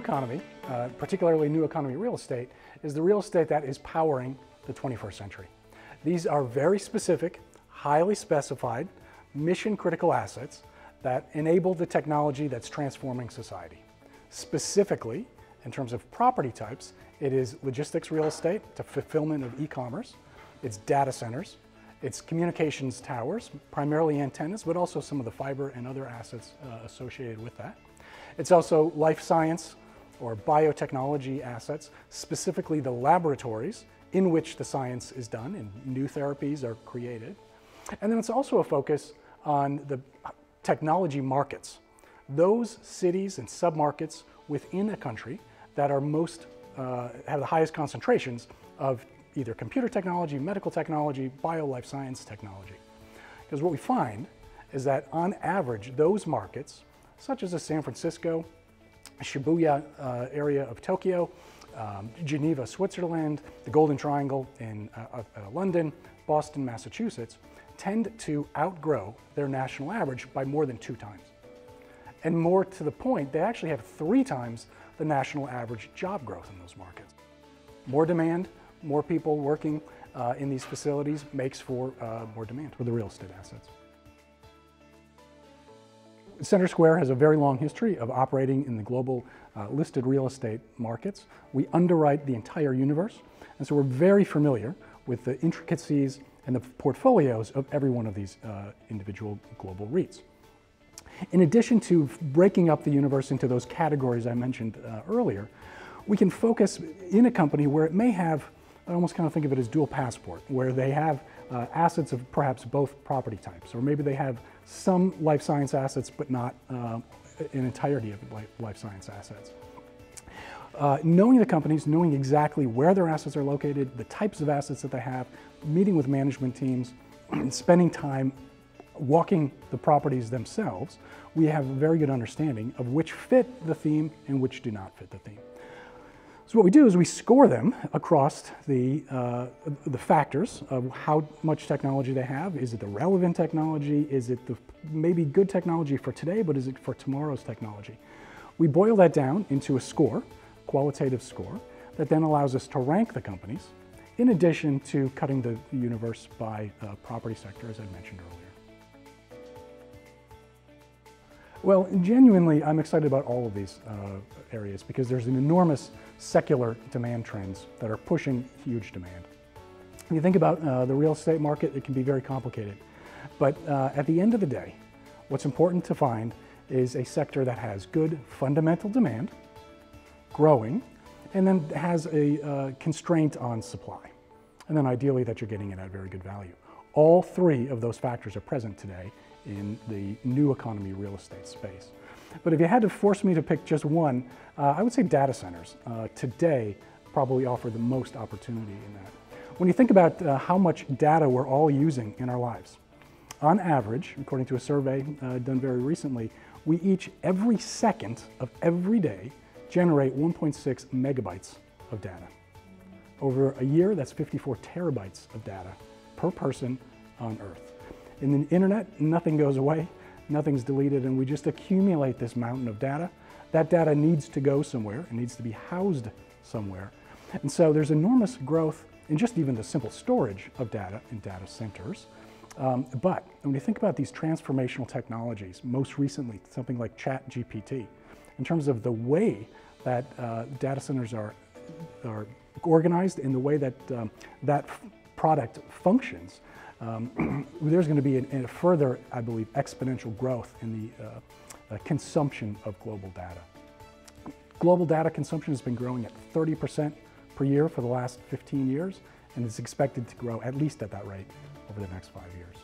economy, particularly new economy real estate, is the real estate that is powering the 21st century. These are very specific, highly specified, mission-critical assets that enable the technology that's transforming society. Specifically, in terms of property types, it is logistics real estate to fulfillment of e-commerce, it's data centers, it's communications towers, primarily antennas, but also some of the fiber and other assets associated with that. It's also life science or biotechnology assets, specifically the laboratories in which the science is done and new therapies are created. And then it's also a focus on the technology markets, those cities and submarkets within a country that are have the highest concentrations of either computer technology, medical technology, life science technology. Because what we find is that on average, those markets, such as the San Francisco, Shibuya area of Tokyo, Geneva, Switzerland, the Golden Triangle in London, Boston, Massachusetts, tend to outgrow their national average by more than 2 times. And more to the point, they actually have 3 times the national average job growth in those markets. More demand, more people working in these facilities makes for more demand for the real estate assets. CenterSquare has a very long history of operating in the global listed real estate markets. We underwrite the entire universe, and so we're very familiar with the intricacies and the portfolios of every one of these individual global REITs. In addition to breaking up the universe into those categories I mentioned earlier, we can focus in a company where it may have, I almost kind of think of it as dual passport, where they have assets of perhaps both property types, or maybe they have some life science assets but not an entirety of life science assets. Knowing the companies, knowing exactly where their assets are located, the types of assets that they have, meeting with management teams, spending time walking the properties themselves, we have a very good understanding of which fit the theme and which do not fit the theme. So what we do is we score them across the factors of how much technology they have. Is it the relevant technology? Is it the maybe good technology for today, but is it for tomorrow's technology? We boil that down into a score, qualitative score, that then allows us to rank the companies, in addition to cutting the universe by property sector, as I mentioned earlier. Well, genuinely, I'm excited about all of these areas because there's an enormous secular demand trends that are pushing huge demand. When you think about the real estate market, it can be very complicated. But at the end of the day, what's important to find is a sector that has good fundamental demand, growing, and then has a constraint on supply. And then ideally that you're getting it at very good value. All 3 of those factors are present today in the new economy real estate space. But if you had to force me to pick just one, I would say data centers today probably offer the most opportunity in that. When you think about how much data we're all using in our lives, on average, according to a survey done very recently, we each, every second of every day, generate 1.6 megabytes of data. Over a year, that's 54 terabytes of data per person on Earth. In the internet, nothing goes away, nothing's deleted, and we just accumulate this mountain of data. That data needs to go somewhere, it needs to be housed somewhere. And so there's enormous growth in just even the simple storage of data in data centers. But when you think about these transformational technologies, most recently something like ChatGPT, in terms of the way that data centers are organized and the way that that product functions, there's going to be a further, I believe, exponential growth in the consumption of global data. Global data consumption has been growing at 30% per year for the last 15 years, and is expected to grow at least at that rate over the next 5 years.